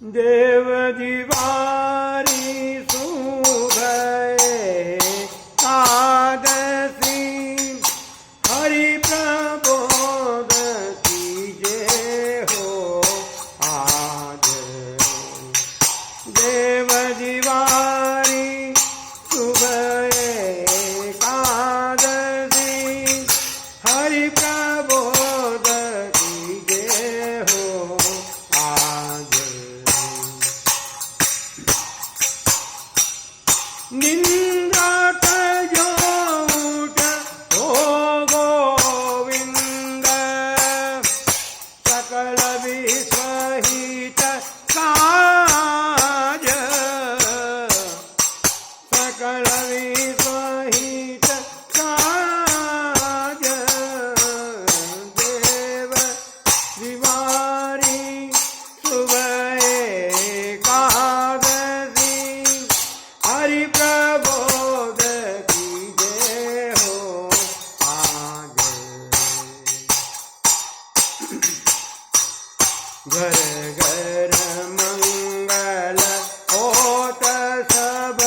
देव दीवारी सुभये कादसी हरि प्रबोध कीजे हो आज। देव दीवारी सुभये कादसी हरि प्रबोध कीजे हो आज। निंदा तजो उठ हो गोविंद सकल विश्वहित काज। सकल विश्वहित काज। देव दीवारी सुभये कादसी हरि प्रबोध कीजे हो आज। घर घर मंगल होत सब